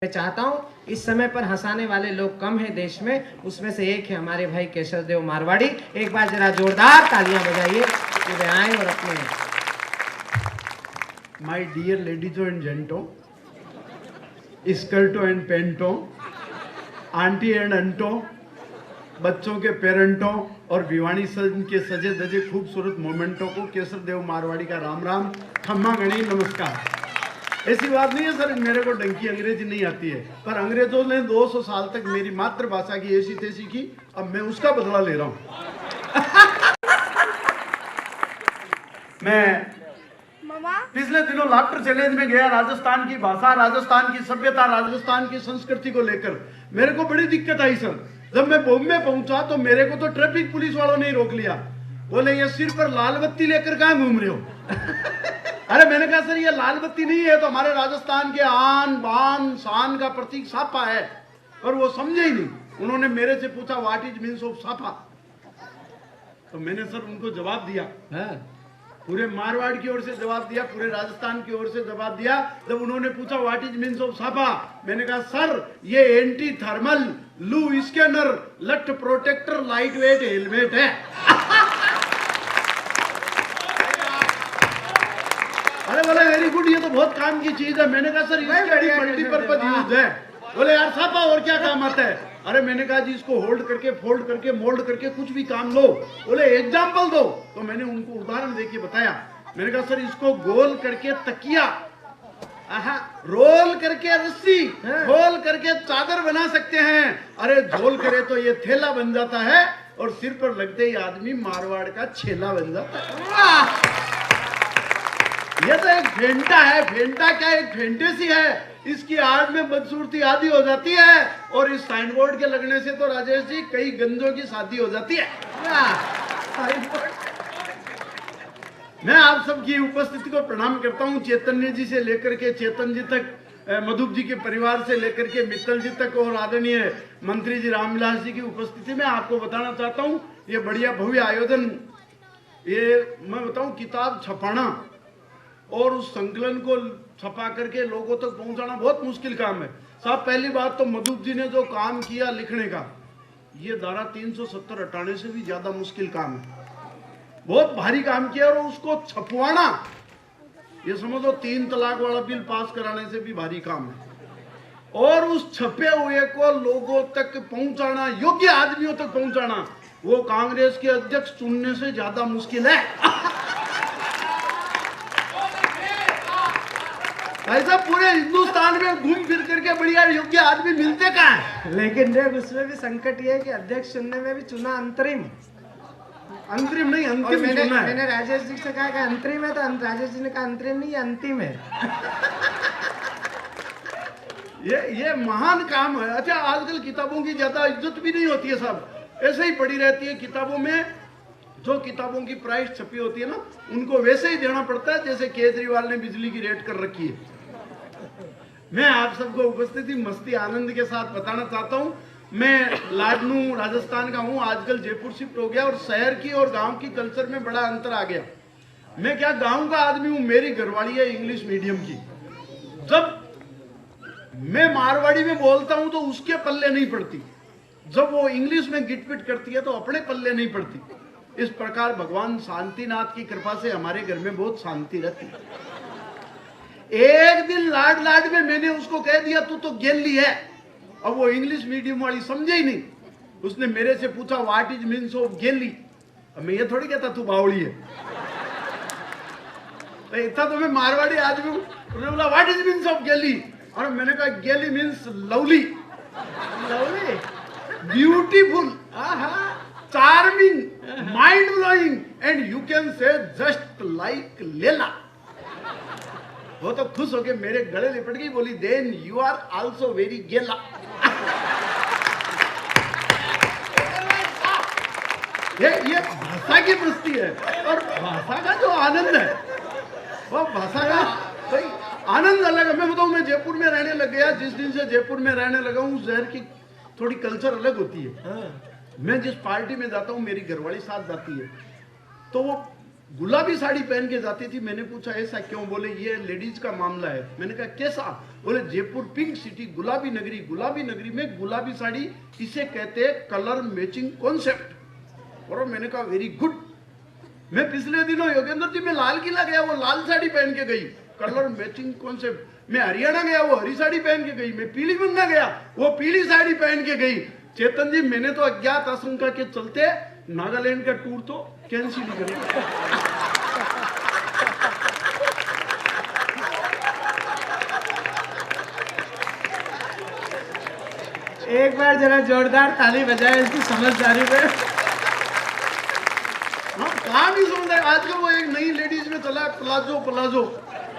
मैं चाहता हूँ इस समय पर हंसाने वाले लोग कम हैं देश में, उसमें से एक है हमारे भाई केशव देव मारवाड़ी। एक बार जरा जोरदार तालियां बजाइए कि वे आए और अपने माय डियर लेडीजों एंड जेंटो, स्कर्टो एंड पेंटो, आंटी एंड अंटो, बच्चों के पेरेंटों और भिवानी सन के सजे धजे खूबसूरत मोमेंटों को केशव देव मारवाड़ी का राम राम, खम्मा गणी, नमस्कार। ऐसी बात नहीं है सर, मेरे को डंकी अंग्रेजी नहीं आती है, पर अंग्रेजों ने 200 साल तक मेरी मातृभाषा की ऐसी तैसी की, अब मैं उसका बदला ले रहा हूं। मैं पिछले दिनों लाफ्टर चैलेंज में गया, राजस्थान की भाषा, राजस्थान की सभ्यता, राजस्थान की संस्कृति को लेकर मेरे को बड़ी दिक्कत आई सर। जब मैं बॉम्बे पहुंचा तो मेरे को तो ट्रैफिक पुलिस वालों ने रोक लिया, बोले ये सिर पर लाल बत्ती लेकर कहां घूम रहे हो? अरे मैंने कहा सर ये लाल बत्ती नहीं है, तो हमारे राजस्थान के आन बान शान का प्रतीक साफा है। और वो समझे ही नहीं। उन्होंने मेरे से पूछा व्हाट इज मीन्स ऑफ साफा, तो मैंने सर उनको जवाब दिया, पूरे मारवाड़ की ओर से जवाब दिया, पूरे राजस्थान की ओर से जवाब दिया। जब उन्होंने पूछा व्हाट इज मीन्स ऑफ साफा, मैंने कहा सर ये एंटी थर्मल लू स्कैनर लट प्रोटेक्टर लाइट वेट हेलमेट है। अरे बोले वेरी गुड, ये तो बहुत काम की चीज है। मैंने कहा सर इसकी मल्टीपर्पज यूज है। बोले यार साफा और क्या काम आता है? अरे मैंने कहा जी इसको होल्ड करके फोल्ड करके मोल्ड करके कुछ भी काम लो। बोले एग्जाम्पल दो, तो मैंने उनको उदाहरण देके बताया। मैंने कहा सर इसको गोल करके तकिया, रोल करके रस्सी, गोल करके चादर बना सकते हैं। अरे झोल करे तो ये थैला बन जाता है, और सिर पर लगते ही आदमी मारवाड़ का छेला बन जाता है। ये तो एक फेंटा है। फेंटा क्या, एक फेंटेसी है। इसकी आड़ में बदसूरती आदि हो जाती है, और इस साइन बोर्ड के लगने से तो राजेश जी कई गंजों की शादी हो जाती है। मैं आप सबकी उपस्थिति को प्रणाम करता हूं। चैतन्य जी से लेकर के चेतन जी तक, मधुप जी के परिवार से लेकर के मित्तल जी तक, और आदरणीय मंत्री जी रामविलास जी की उपस्थिति में आपको बताना चाहता हूं, ये बढ़िया भव्य आयोजन, ये मैं बताऊं किताब छपाना और उस संकलन को छपा करके लोगों तक पहुंचाना बहुत मुश्किल काम है साहब। पहली बात तो मधुप जी ने जो काम किया लिखने का, ये धारा 370 हटाने से भी ज्यादा मुश्किल काम है। बहुत भारी काम किया, और उसको छपवाना, ये समझो 3 तलाक वाला बिल पास कराने से भी भारी काम है। और उस छपे हुए को लोगों तक पहुंचाना, योग्य आदमियों तक पहुंचाना, वो कांग्रेस के अध्यक्ष चुनने से ज्यादा मुश्किल है। ऐसा पूरे हिंदुस्तान में घूम फिर करके बढ़िया योग्य आदमी मिलते कहाँ है? लेकिन देख उसमें भी संकट ये है कि अध्यक्ष चुनने में भी चुना अंतरिम नहीं, अंतिम चुना है। मैंने राजेश जी से कहा कि अंतरिम है, तो राजेश जी ने कहा अंतरिम नहीं, अंतिम है। ये महान काम है। अच्छा आजकल किताबों की ज्यादा इज्जत भी नहीं होती है साहब, ऐसे ही पड़ी रहती है। किताबों में जो किताबों की प्राइस छपी होती है ना, उनको वैसे ही देना पड़ता है जैसे केजरीवाल ने बिजली की रेट कर रखी है। मैं आप सबको उपस्थिति मस्ती आनंद के साथ बताना चाहता हूं, मैं लाडनू राजस्थान का हूं, आजकल जयपुर शिफ्ट हो गया, और शहर की और गांव की कल्चर में बड़ा अंतर आ गया। मैं क्या गांव का आदमी हूं, मेरी घरवाली है इंग्लिश मीडियम की। जब मैं मारवाड़ी में बोलता हूं तो उसके पल्ले नहीं पड़ती, जब वो इंग्लिश में गिटपिट करती है तो अपने पल्ले नहीं पड़ती। इस प्रकार भगवान शांतिनाथ की कृपा से हमारे घर में बहुत शांति रहती है। एक दिन लाड लाड में मैंने उसको कह दिया तू तो गेली है। अब वो इंग्लिश मीडियम वाली समझे ही नहीं, उसने मेरे से पूछा व्हाट इज मीन्स ऑफ गेली। अब मैं ये थोड़ी कहता तू बावड़ी है, तो इतना तो मैं मारवाड़ी आदमी हूं। उसने बोला व्हाट इज मीन्स ऑफ गेली, और मैंने कहा गेली means lovely, lovely, beautiful, charming, mind blowing, and you can say just like लेला। वो तो खुश होके मेरे गले लिपट गई, बोली then you are also very गेला। ये भाषा की प्रस्ती है, और भाषा का जो आनंद है, वो भाषा का भाई आनंद अलग है। मैं बताऊं, मैं जयपुर में रहने लग गया, जिस दिन से जयपुर में रहने लगा हूं, शहर की थोड़ी कल्चर अलग होती है। मैं जिस पार्टी में जाता हूं, मेरी घरवाली साथ जाती है, तो वो गुलाबी साड़ी पहन के जाती थी। मैंने पूछा ऐसा क्यों? बोले ये लेडीज का मामला है। मैंने कहा कैसा? बोले जयपुर पिंक सिटी, गुलाबी नगरी, गुलाबी नगरी में गुलाबी साड़ी इसे कहते हैं कलर मैचिंग कॉन्सेप्ट। और मैंने कहा वेरी गुड। मैं पिछले दिनों योगेंद्र जी में लाल किला गया, वो लाल साड़ी पहन के गई, कलर मैचिंग कॉन्सेप्ट। मैं हरियाणा गया, वो हरी साड़ी पहन के गई। मैं पीली बंगा गया, वो पीली साड़ी पहन के गई। चेतन जी मैंने तो अज्ञात आशंका के चलते नागालैंड का टूर तो कैंसिल ही कर दिया। एक बार जरा जोरदार ताली बजाए इसकी समझदारी पे। हाँ कहाँ भी समझ है। आजकल वो एक नई लेडीज में चला है प्लाजो। प्लाजो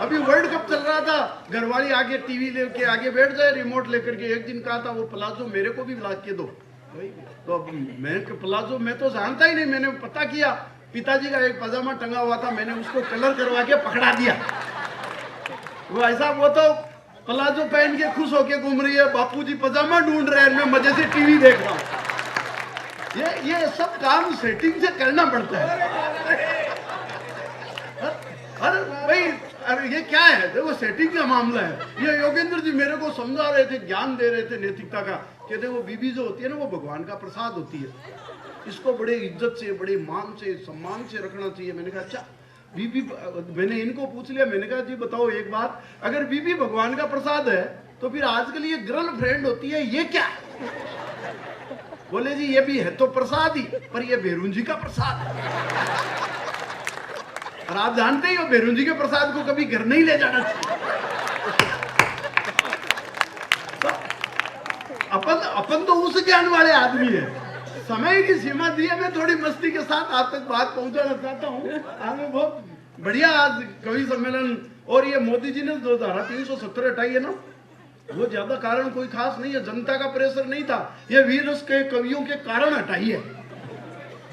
अभी वर्ल्ड कप चल रहा था, घरवाली आगे टीवी लेके आगे बैठ जाए रिमोट लेकर के। एक दिन कहा था वो प्लाजो मेरे को भी ला के दो। तो अब मैं प्लाजो मैं तो जानता ही नहीं। मैंने पता किया, पिताजी का एक पजामा टंगा हुआ था, मैंने उसको कलर करवा के पकड़ा दिया। वो ऐसा वो तो प्लाजो पहन के खुश होके घूम रही है, बापूजी पजामा ढूंढ रहे हैं, मैं मजे से टीवी देख रहा हूँ। ये सब काम सेटिंग से करना पड़ता है। अरे भाई अरे ये क्या है? देखो सेटिंग का मामला है। ये योगेंद्र जी मेरे को समझा रहे थे, ज्ञान दे रहे थे नैतिकता का, कि देखो बीबी जो होती है ना वो भगवान का प्रसाद होती है, इसको बड़े इज्जत से, बड़े मान से, सम्मान से रखना चाहिए। मैंने कहा अच्छा बीबी, मैंने इनको पूछ लिया, मैंने कहा जी बताओ एक बात, अगर बीबी भगवान का प्रसाद है तो फिर आजकल ये गर्लफ्रेंड होती है ये क्या? बोले जी ये भी है तो प्रसाद ही, पर ये भेरुंजी का प्रसाद है। और आप जानते ही हो भेरुंजी के प्रसाद को कभी घर नहीं ले जाना चाहिए। तो अपन तो उस ज्ञान वाले आदमी है। समय की सीमा दी है, मैं थोड़ी मस्ती के साथ आप तक बात पहुंचाना चाहता हूँ। आगे बहुत बढ़िया आज कवि सम्मेलन, और ये मोदी जी ने जो धारा 370 हटाई है ना, वो ज्यादा कारण कोई खास नहीं है, जनता का प्रेशर नहीं था, ये वीर रस के कवियों के कारण हटाई है।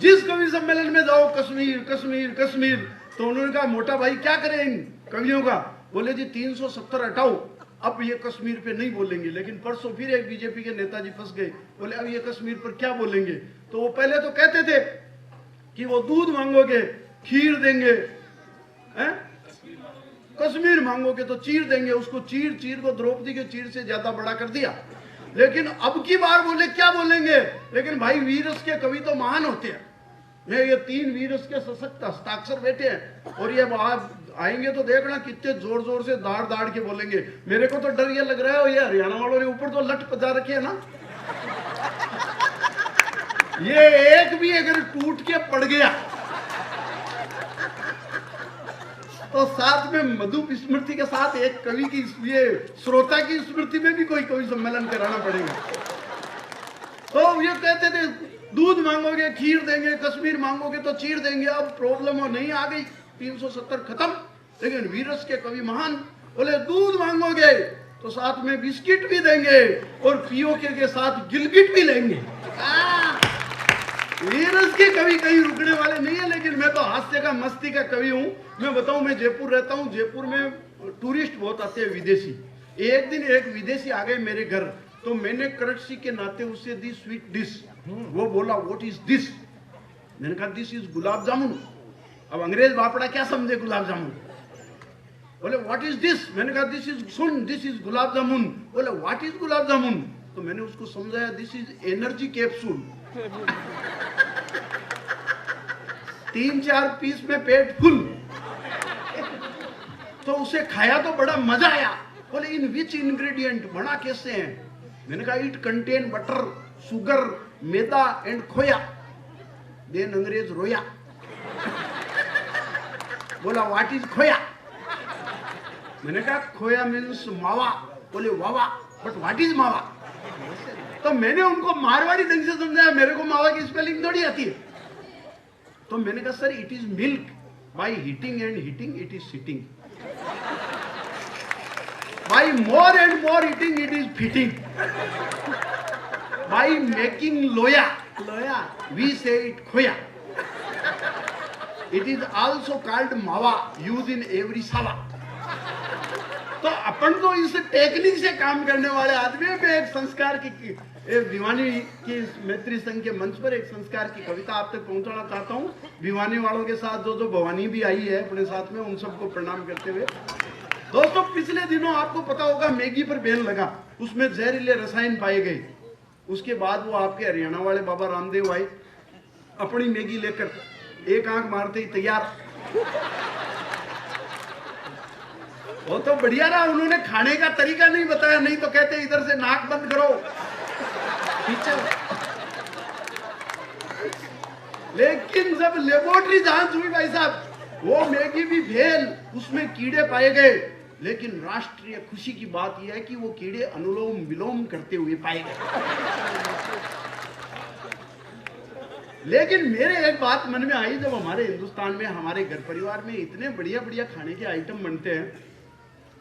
जिस कवि सम्मेलन में जाओ कश्मीर कश्मीर कश्मीर, तो उन्होंने कहा मोटा भाई क्या करें इन कवियों का? बोले जी 370 हटाओ, अब ये कश्मीर पे नहीं बोलेंगे। लेकिन परसों फिर एक बीजेपी के नेताजी फंस गए, बोले अब ये कश्मीर पर क्या बोलेंगे? तो वो पहले तो कहते थे कि वो दूध मांगोगे खीर देंगे, हैं? कश्मीर मांगोगे तो चीर देंगे। उसको चीर चीर को द्रौपदी के चीर से ज्यादा बड़ा कर दिया। लेकिन अब की बार बोले क्या बोलेंगे? लेकिन भाई वीरस के कवि तो महान होते हैं। ये 3 वीरस के सशक्त हस्ताक्षर बैठे हैं, और ये आएंगे तो देखना कितने जोर जोर से दाड़ दाड़ के बोलेंगे। मेरे को तो डर ये लग रहा है ये हरियाणा वालों ने ऊपर तो लट पजा रखे है ना, ये एक भी अगर टूट के पड़ गया तो साथ में मधु स्मृति के साथ एक कवि की, ये श्रोता की स्मृति में भी कोई कवि सम्मेलन कराना पड़ेगा। तो ये कहते थे दूध मांगोगे खीर देंगे, कश्मीर मांगोगे तो चीर देंगे। अब प्रॉब्लम नहीं आ गई, 370 खत्म। लेकिन वीरस के कवि महान बोले दूध मांगोगे तो साथ में बिस्किट भी देंगे और पीओके के साथ गिलगिट भी लेंगे। वीरस के कवि कहीं रुकने वाले नहीं है। लेकिन मैं तो हास्य का मस्ती का कवि हूँ। मैं बताऊं, मैं जयपुर रहता हूँ, जयपुर में टूरिस्ट बहुत आते हैं विदेशी। एक दिन एक विदेशी आ गए मेरे घर, तो मैंने कर्टसी के नाते उससे दी स्वीट डिश। वो बोला व्हाट इज दिस? मैंने कहा दिस इज गुलाब जामुन। अब अंग्रेज बापड़ा क्या समझे गुलाब जामुन? बोले व्हाट इज दिस? मैंने कहा दिस इज सुन, दिस इज गुलाब जामुन। बोले व्हाट इज गुलाब जामुन? तो मैंने उसको समझाया this is energy capsule. 3-4 piece में पेट फुल। तो उसे खाया तो बड़ा मजा आया। बोले इन विच इंग्रेडिएंट, बना कैसे हैं? मैंने कहा it contain butter, sugar, maida and खोया। देन अंग्रेज रोया, बोला व्हाट इज खोया? मैंने कहा खोया मीन्स मावा। बोले वावा, बट व्हाट इज मावा? तो मैंने उनको मारवाड़ी ढंग से समझाया, मेरे को मावा की स्पेलिंग थोड़ी आती है। तो मैंने कहा sir it is milk, by heating and heating it is sitting, by more and more heating it is fitting, by making लोया we say it khoya, it is also called mawa use in every सावा। तो तो अपन तो इस technique से काम करने वाले आदमी हैं। मैं एक संस्कार की एक भिवानी की मैत्री संघ के मंच पर एक संस्कार की कविता आप तक पहुंचाना चाहता हूं। भिवानी वालों के साथ जो भवानी भी आई है अपने साथ में, उन सबको प्रणाम करते हुए। दोस्तों, पिछले दिनों आपको पता होगा मैगी पर बैन लगा, उसमें जहरीले रसायन पाए गए। उसके बाद वो आपके हरियाणा वाले बाबा रामदेव आए, अपनी मैगी लेकर एक आंख मारते ही तैयार। वो तो बढ़िया रहा, उन्होंने खाने का तरीका नहीं बताया, नहीं तो कहते इधर से नाक बंद करो पीछे। लेकिन जब लेबोरेटरी जांच हुई भाई साहब, वो मैगी भी फेल, उसमें कीड़े पाए गए। लेकिन राष्ट्रीय खुशी की बात यह है कि वो कीड़े अनुलोम विलोम करते हुए पाए गए। लेकिन मेरे एक बात मन में आई, जब हमारे हिंदुस्तान में हमारे घर परिवार में इतने बढ़िया बढ़िया खाने के आइटम बनते हैं,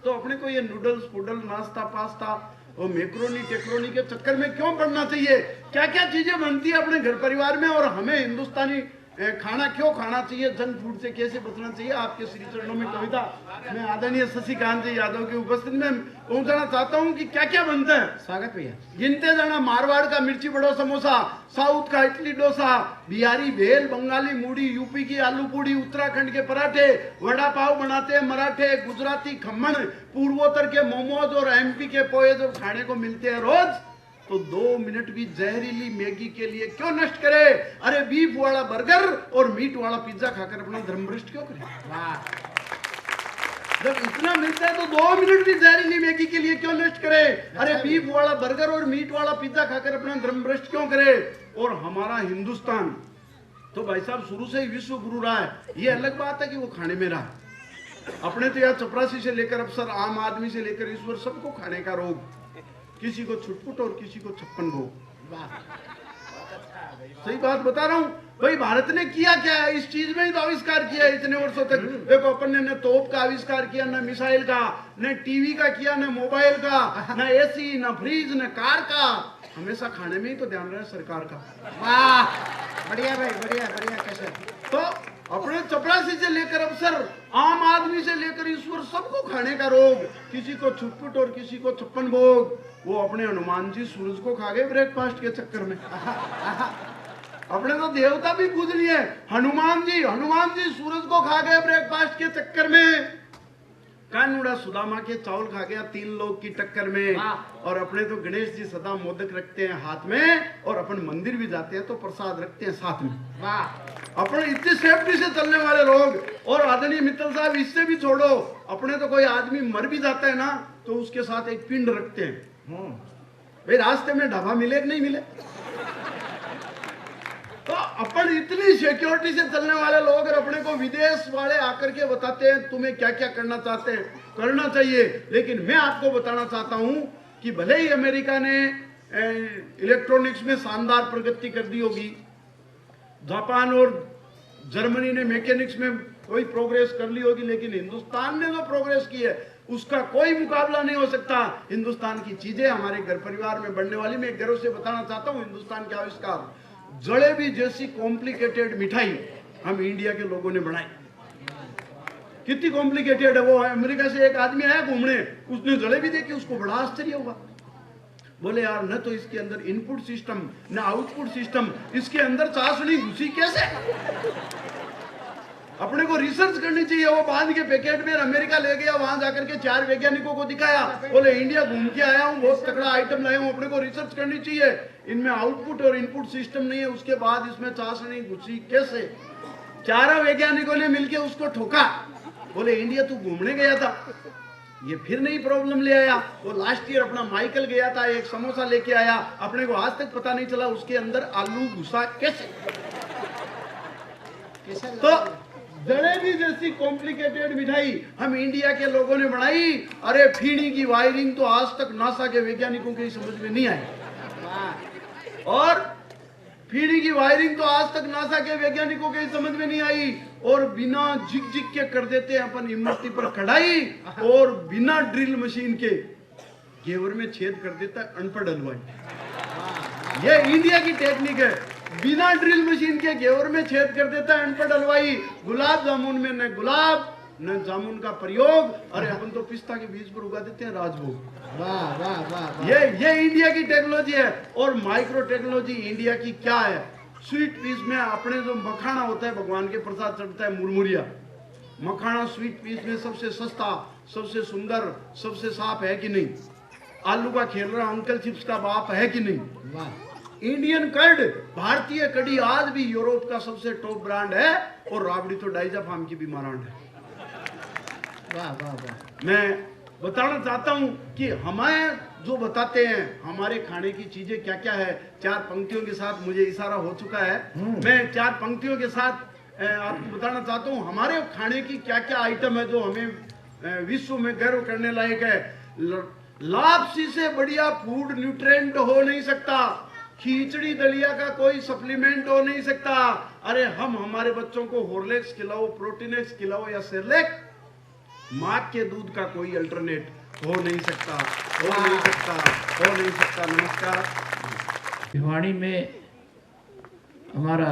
तो अपने को ये नूडल्स पुडल नाश्ता पास्ता और मैक्रोनी टेक्रोनी के चक्कर में क्यों पड़ना चाहिए? क्या क्या चीजें बनती है अपने घर परिवार में, और हमें हिंदुस्तानी खाना क्यों खाना चाहिए, जंक फूड से कैसे बचना चाहिए? आपके श्री चरणों में कविता मैं आदरणीय शशिकांत जी यादव की उपस्थिति में पहुंचाना चाहता हूं कि क्या क्या बनता है। स्वागत भैया। गिनते जाना, मारवाड़ का मिर्ची बड़ो समोसा, साउथ का इडली डोसा, बिहारी भेल, बंगाली मूढ़ी, यूपी की आलू पूड़ी, उत्तराखंड के पराठे, वड़ा पाव बनाते हैं मराठे, गुजराती खम्मन, पूर्वोत्तर के मोमोज और एमपी के पोहे जब खाने को मिलते हैं रोज, तो 2 मिनट भी जहरीली मैगी के लिए क्यों नष्ट करे? अरे बीफ वाला बर्गर और मीट वाला पिज्जा खाकर अपना धर्म भ्रष्ट क्यों करे? जब इतना मिलता है तो 2 मिनट भी जहरीली मैगी के लिए क्यों नष्ट करे? अरे बीफ वाला बर्गर और मीट वाला पिज्जा खाकर अपना धर्म भ्रष्ट क्यों करे? और हमारा हिंदुस्तान तो भाई साहब शुरू से ही विश्व गुरु रहा है। ये अलग बात है कि वो खाने में रहा। अपने तो यहाँ चपरासी से लेकर अफसर, आम आदमी से लेकर ईश्वर, सबको खाने का रोग, किसी को छुटपुट और किसी को 56 भोग। सही बात बता रहा हूं भाई। भारत ने किया क्या है इस चीज में ही तो आविष्कार किया है इतने वर्षों तक। देखो, अपन ने न तोप का आविष्कार किया, न मिसाइल का, न टीवी का किया, न मोबाइल का, न एसी, न फ्रिज, न कार का। हमेशा खाने में ही तो ध्यान रहे सरकार का। वाह, बढ़िया भाई, बढ़िया बढ़िया। कैसे तो अपने चपरासी से लेकर अफसर, आम आदमी से लेकर ईश्वर, सबको खाने का रोग, किसी को छुटपुट और किसी को 56 भोग। वो अपने हनुमान जी सूरज को खा गए ब्रेकफास्ट के चक्कर में। अपने तो देवता भी पूज लिए, हनुमान जी सूरज को खा गए ब्रेकफास्ट के चक्कर में। कानूड़ा सुदामा के चावल खा गया 3 लोग की टक्कर में। और अपने तो गणेश जी सदा मोदक रखते हैं हाथ में, और अपन मंदिर भी जाते हैं तो प्रसाद रखते हैं साथ में। वाह, अपने इतनी सेफ्टी से चलने वाले लोग। और आदरणीय मित्तल साहब, इससे भी छोड़ो, अपने तो कोई आदमी मर भी जाता है ना, तो उसके साथ एक पिंड रखते हैं। भाई रास्ते में ढाबा मिले कि नहीं मिले? तो अपन इतनी सिक्योरिटी से चलने वाले लोग, और अपने को विदेश वाले आकर के बताते हैं तुम्हें क्या क्या करना चाहते हैं, करना चाहिए। लेकिन मैं आपको बताना चाहता हूं कि भले ही अमेरिका ने इलेक्ट्रॉनिक्स में शानदार प्रगति कर दी होगी, जापान और जर्मनी ने मैकेनिक्स में कोई प्रोग्रेस कर ली होगी, लेकिन हिंदुस्तान ने जो प्रोग्रेस की है उसका कोई मुकाबला नहीं हो सकता। हिंदुस्तान की चीजें हमारे घर परिवार में बनने वाली, मैं गर्व से बताना चाहता हूं हिंदुस्तान के आविष्कार, जलेबी जैसी कॉम्प्लिकेटेड मिठाई हम इंडिया के लोगों ने बनाई। कितनी कॉम्प्लिकेटेड है वो। अमेरिका से एक आदमी आया घूमने, उसने जलेबी देखी, उसको बड़ा आश्चर्य हुआ। बोले यार, न तो इसके अंदर इनपुट सिस्टम न आउटपुट सिस्टम, इसके अंदर चाशनी घुसी कैसे? अपने को रिसर्च करनी चाहिए। वो बांध के पैकेट में अमेरिका ले गया, वहां जाकर के 4 वैज्ञानिकों को दिखाया, बोले इंडिया घूम के आया हूँ, बहुत तगड़ा आइटम लाया हूँ। अपने को रिसर्च करनी चाहिए, इनमें आउटपुट और इनपुट सिस्टम नहीं है, उसके बाद इसमें चाशनी घुसी कैसे? 4 वैज्ञानिकों ने मिलकर उसको ठोका। बोले इंडिया तू घूमने गया था, ये फिर नई प्रॉब्लम ले आया। वो लास्ट ईयर अपना माइकल गया था, एक समोसा लेके आया, अपने को आज तक पता नहीं चला उसके अंदर आलू घुसा कैसे। तो जलेबी जैसी कॉम्प्लिकेटेड मिठाई हम इंडिया के लोगों ने बनाई। अरे फीणी की वायरिंग तो आज तक नासा के वैज्ञानिकों के समझ में नहीं आई, और फीणी की वायरिंग तो आज तक नासा के वैज्ञानिकों के समझ में नहीं आई। और बिना झिक झिक के कर देते हैं अपन इमरती पर कढ़ाई, और बिना ड्रिल मशीन के घेवर में छेद कर देता है अनपढ़ हलवाई। ये इंडिया की टेक्निक है, बिना ड्रिल मशीन के घेवर में छेद कर देता है अनपढ़ हलवाई। गुलाब जामुन में न गुलाब, न जामुन का प्रयोग। अरे अपन तो पिस्ता के बीज पर उगा देते हैं राजभोग। वाह वाह वाह वाह। ये इंडिया की टेक्नोलॉजी है। और माइक्रो टेक्नोलॉजी इंडिया की क्या है? स्वीट पीस में अपने जो मखाना होता है, भगवान के प्रसाद चढ़ता है मुरमुरिया, मखाना स्वीट पीस में सबसे सस्ता, सबसे सुंदर, सबसे साफ है कि नहीं? आलू का खेलरा अंकल चिप्स का बाप है कि नहीं? वाह। इंडियन कर्ड, भारतीय कड़ी आज भी यूरोप का सबसे टॉप ब्रांड है। और राबड़ी तो डाइजा फार्म की भी ब्रांड है। वाह वाह वाह। मैं बताना चाहता हूं कि हमें जो बताते हैं हमारे खाने की चीजें क्या क्या है, 4 पंक्तियों के साथ मुझे इशारा हो चुका है। मैं 4 पंक्तियों के साथ आपको बताना चाहता हूं हमारे खाने की क्या क्या आइटम है जो हमें विश्व में गर्व करने लायक है। लापसी से बढ़िया फूड न्यूट्रिएंट हो नहीं सकता, खिचड़ी दलिया का कोई सप्लीमेंट हो नहीं सकता। अरे हम हमारे बच्चों को हॉर्लिक्स खिलाओ, प्रोटीनेक्स खिलाओ या सेरेलैक, माँ के दूध का कोई अल्टरनेट हो नहीं सकता, हो नहीं सकता, हो नहीं सकता। नमस्कार। भिवाड़ी में हमारा